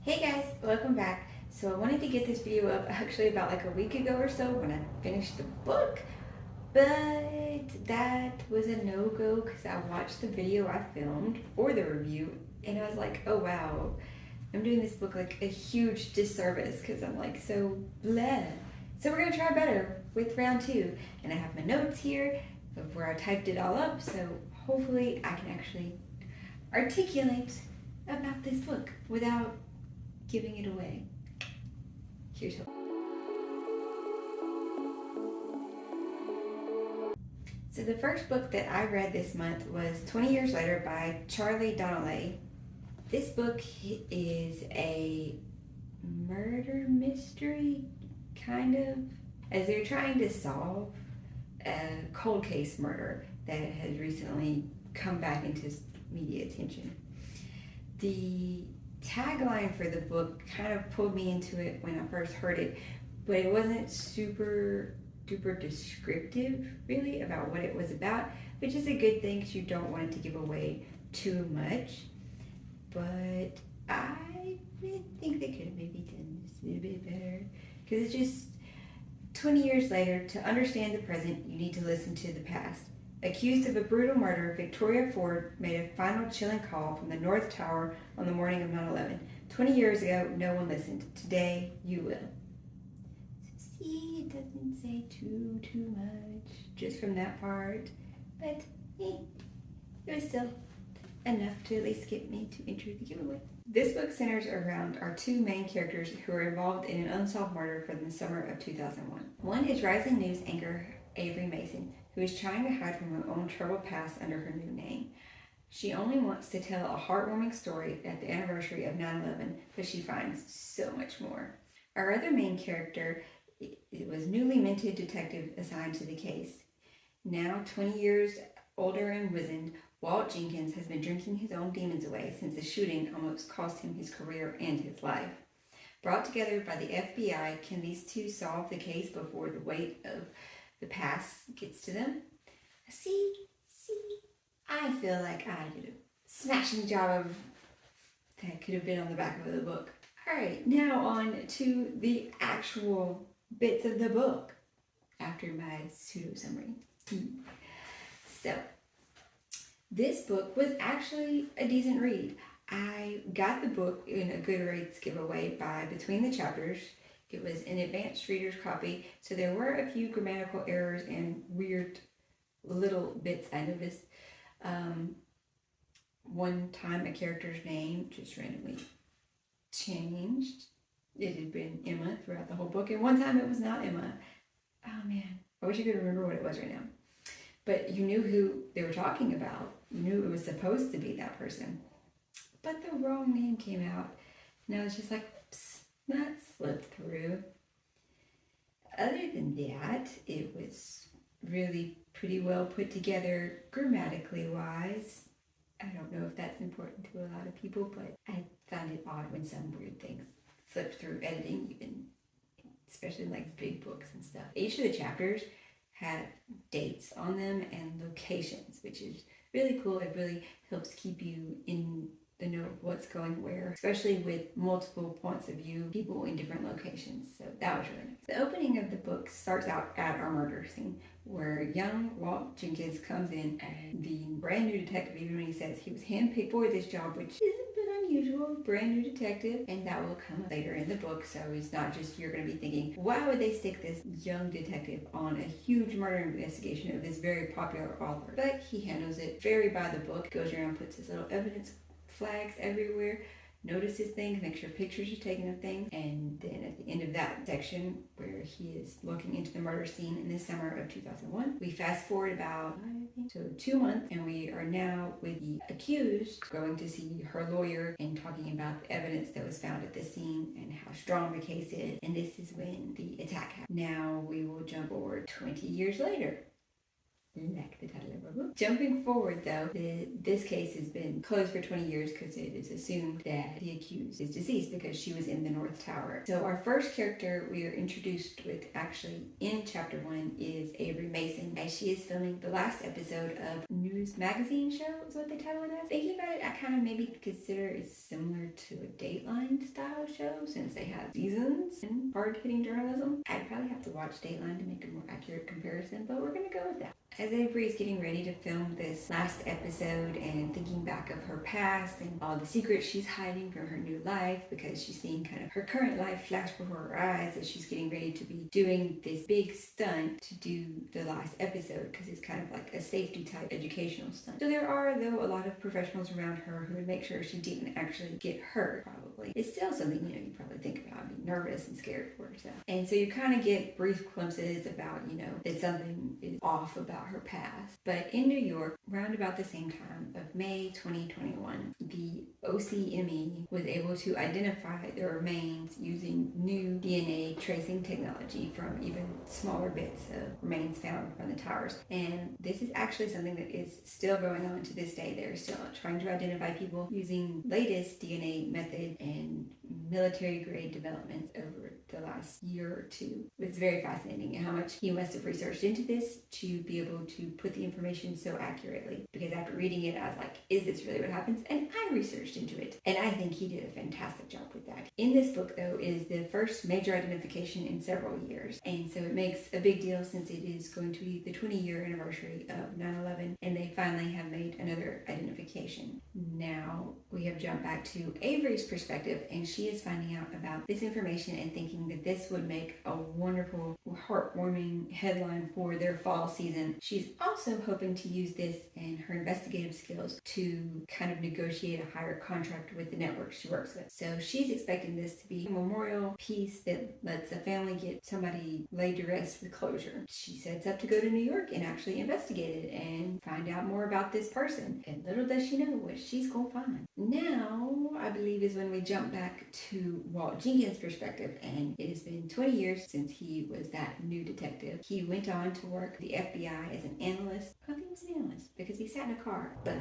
Hey guys, welcome back. So I wanted to get this video up actually about like a week ago or so when I finished the book, but that was a no-go because I watched the video I filmed for the review and I was like, oh wow, I'm doing this book like a huge disservice because I'm like so bleh. So we're gonna try better with round two, and I have my notes here of where I typed it all up, so hopefully I can actually articulate about this book without giving it away. Here's hope. So the first book that I read this month was 20 Years Later by Charlie Donnelly. This book is a murder mystery, kind of, as they're trying to solve a cold case murder that has recently come back into media attention. The tagline for the book kind of pulled me into it when I first heard it, but it wasn't super duper descriptive really about what it was about, which is a good thing because you don't want it to give away too much. But I think they could have maybe done this a little bit better, because it's just 20 years later. To understand the present, you need to listen to the past. Accused of a brutal murder, Victoria Ford made a final chilling call from the North Tower on the morning of 9/11. 20 years ago, no one listened. Today, you will. See, it doesn't say too much just from that part, but it was still enough to at least get me to enter the giveaway. This book centers around our two main characters who are involved in an unsolved murder from the summer of 2001. One is rising news anchor Avery Mason, who is trying to hide from her own troubled past under her new name. She only wants to tell a heartwarming story at the anniversary of 9/11, but she finds so much more. Our other main character was newly minted detective assigned to the case. Now 20 years older and wizened, Walt Jenkins has been drinking his own demons away since the shooting almost cost him his career and his life. Brought together by the FBI, can these two solve the case before the weight of the past gets to them? See, I feel like I did a smashing job of that. Could have been on the back of the book. Alright, now on to the actual bits of the book after my pseudo summary. So, this book was actually a decent read. I got the book in a Goodreads giveaway by Between the Chapters. It was an advanced reader's copy, so there were a few grammatical errors and weird little bits I noticed. One time a character's name just randomly changed. It had been Emma throughout the whole book, and one time it was not Emma. Oh man, I wish I could remember what it was right now. But you knew who they were talking about. You knew it was supposed to be that person. But the wrong name came out, and I was just like, oops, that slipped through. Other than that, it was really pretty well put together grammatically wise. I don't know if that's important to a lot of people, but I found it odd when some weird things slipped through editing, even, especially in like big books and stuff. Each of the chapters had dates on them and locations, which is really cool. It really helps keep you in the know of what's going where, especially with multiple points of view, people in different locations. So that was really nice. The opening of the book starts out at our murder scene, where young Walt Jenkins comes in, and the brand new detective, even when he says he was handpicked for this job, which isn't unusual, brand new detective, and that will come later in the book. So it's not just you're going to be thinking, why would they stick this young detective on a huge murder investigation of this very popular author? But he handles it very by the book, goes around, puts his little evidence flags everywhere, notices things, makes sure pictures are taken of things, and then at the end of that section where he is looking into the murder scene in the summer of 2001, we fast forward about 2 months, and we are now with the accused going to see her lawyer and talking about the evidence that was found at the scene and how strong the case is, and this is when the attack happened. Now we will jump forward 20 years later. like the title of our book. Jumping forward though, this case has been closed for 20 years because it is assumed that the accused is deceased because she was in the North Tower. So our first character we are introduced with actually in chapter 1 is Avery Mason, as she is filming the last episode of News Magazine show is what they title it as. Thinking about it, I kind of maybe consider it similar to a Dateline style show since they have seasons and hard-hitting journalism. I'd probably have to watch Dateline to make a more accurate comparison, but we're gonna go with that. As Avery is getting ready to film this last episode and thinking back of her past and all the secrets she's hiding from her new life, because she's seeing kind of her current life flash before her eyes as she's getting ready to be doing this big stunt to do the last episode, because it's kind of like a safety type educational stunt. So there are, though, a lot of professionals around her who would make sure she didn't actually get hurt, probably. It's still something, you probably think about, being nervous and scared for herself. And so you kind of get brief glimpses about, that something is off about her past. But in New York, around about the same time of May 2021, the OCME was able to identify the remains using new DNA tracing technology from even smaller bits of remains found from the towers. And this is actually something that is still going on to this day. They're still trying to identify people using latest DNA method and military grade developments over the last year or two. It's very fascinating how much he must have researched into this to be able to put the information so accurately. Because after reading it, I was like, is this really what happens? And I researched into it. And I think he did a fantastic job with that. In this book, though, is the first major identification in several years. And so it makes a big deal since it is going to be the 20-year anniversary of 9/11. And they finally have made another identification. Now we have jumped back to Avery's perspective, and she is finding out about this information and thinking that this would make a wonderful, heartwarming headline for their fall season. She's also hoping to use this and her investigative skills to kind of negotiate a higher contract with the network she works with. So she's expecting this to be a memorial piece that lets a family get somebody laid to rest with closure. She sets up to go to New York and actually investigate it and find out more about this person. And little does she know what she's going to find. Now, I believe, is when we jump back to Walt Jenkins' perspective, and it has been 20 years since he was that new detective. He went on to work for the FBI as an analyst. I think he was an analyst because he sat in a car, but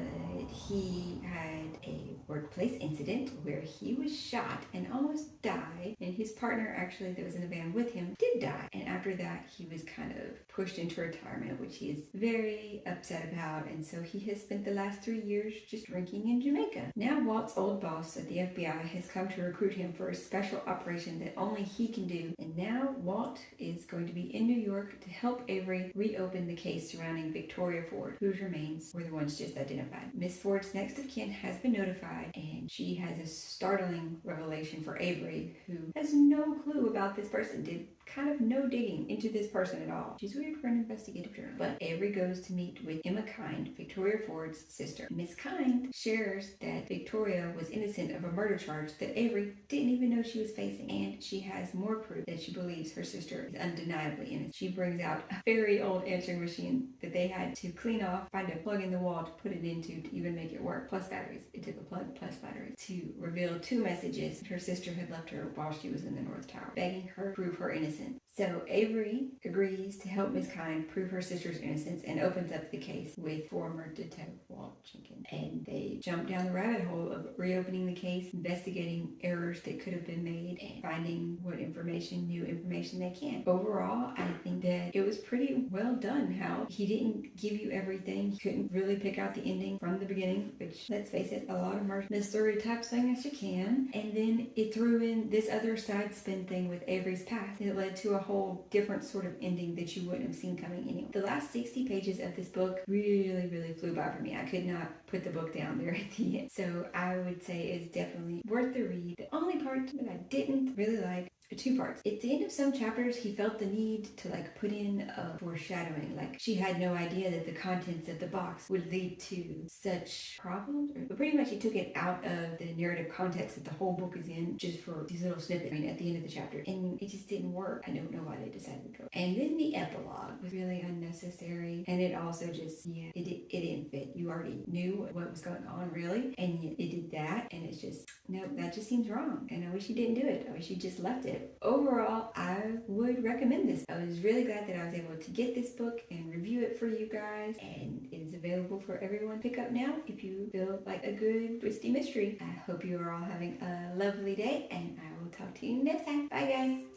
he had a workplace incident where he was shot and almost died, and his partner actually that was in the van with him did die. And after that, he was kind of pushed into retirement, which he is very upset about, and so he has spent the last 3 years just drinking in Jamaica. Now Walt's old boss at the FBI has come to recruit him for a special operation that only he can do, and now Walt is going to be in New York to help Avery reopen the case surrounding Victoria Ford, whose remains were the ones just identified. Miss Ford's next of kin has been notified, and she has a startling revelation for Avery, who has no clue about this person, did kind of no digging into this person at all. She's weird for an investigative journal. But Avery goes to meet with Emma Kind, Victoria Ford's sister. Miss Kind shares that Victoria was innocent of a murder charge that Avery didn't even know she was facing, and she has more proof that she believes her sister is undeniably innocent. She brings out a very old answering machine that they had to clean off, find a plug in the wall to put it into to even make it work, plus batteries. It took a plug plus batteries to reveal 2 messages her sister had left her while she was in the North Tower, begging her to prove her innocence. So Avery agrees to help Miss Kind prove her sister's innocence and opens up the case with former Detective Walt Jenkins. And they jump down the rabbit hole of reopening the case, investigating errors that could have been made, and finding what new information they can. Overall, I think that it was pretty well done. How he didn't give you everything. He couldn't really pick out the ending from the beginning, which, let's face it, a lot of murder mystery type thing as you can. And then it threw in this other side spin thing with Avery's past. It led to a whole different sort of ending that you wouldn't have seen coming anyway. The last 60 pages of this book really flew by for me. I could not put the book down there at the end. So I would say it's definitely worth the read. The only part that I didn't really like, 2 parts. At the end of some chapters, he felt the need to put in a foreshadowing. She had no idea that the contents of the box would lead to such problems. But pretty much he took it out of the narrative context that the whole book is in, just for these little snippets at the end of the chapter. And it just didn't work. I don't know why they decided to go. And then the epilogue was really unnecessary. And it also just, it didn't fit. You already knew what was going on, really. And it did that. And it's just, no, that just seems wrong. And I wish he didn't do it. I wish he just left it overall, I would recommend this. I was really glad that I was able to get this book and review it for you guys, and it is available for everyone to pick up now if you feel like a good twisty mystery. I hope you are all having a lovely day, and I will talk to you next time. Bye guys!